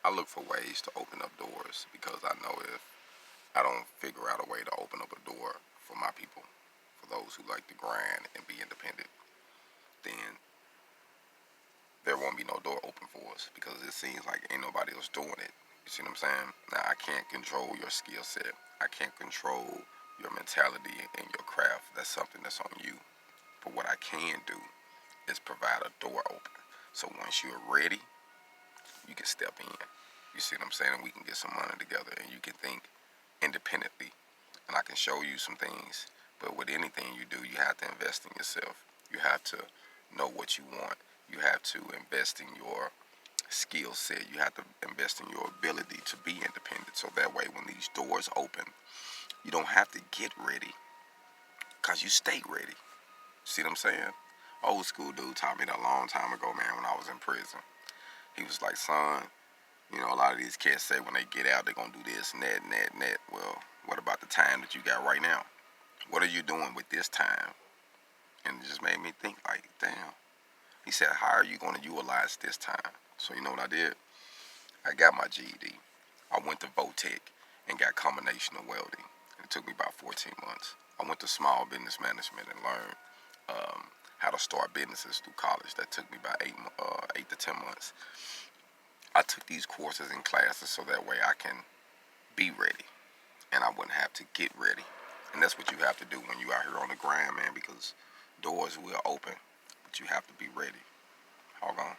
I look for ways to open up doors because I know if I don't figure out a way to open up a door for my people, for those who like to grind and be independent, then there won't be no door open for us because it seems like ain't nobody else doing it. You see what I'm saying? Now, I can't control your skill set. I can't control your mentality and your craft. That's something that's on you. But what I can do is provide a door open. So once you're ready, you can step in. You see what I'm saying? And we can get some money together and you can think independently. And I can show you some things. But with anything you do, you have to invest in yourself. You have to know what you want. You have to invest in your skill set. You have to invest in your ability to be independent. So that way, when these doors open, you don't have to get ready because you stay ready. See what I'm saying? Old school dude taught me that a long time ago, man, when I was in prison. He was like, son, you know, a lot of these cats say when they get out, they're going to do this and that and that and that. Well, what about the time that you got right now? What are you doing with this time? And it just made me think like, damn. He said, how are you going to utilize this time? So you know what I did? I got my GED. I went to Votech and got combination of welding. It took me about 14 months. I went to small business management and learned how to start businesses through college. That took me about 8 to 10 months. I took these courses and classes so that way I can be ready and I wouldn't have to get ready. And that's what you have to do when you out here on the grind, man, because doors will open, but you have to be ready. Hold on.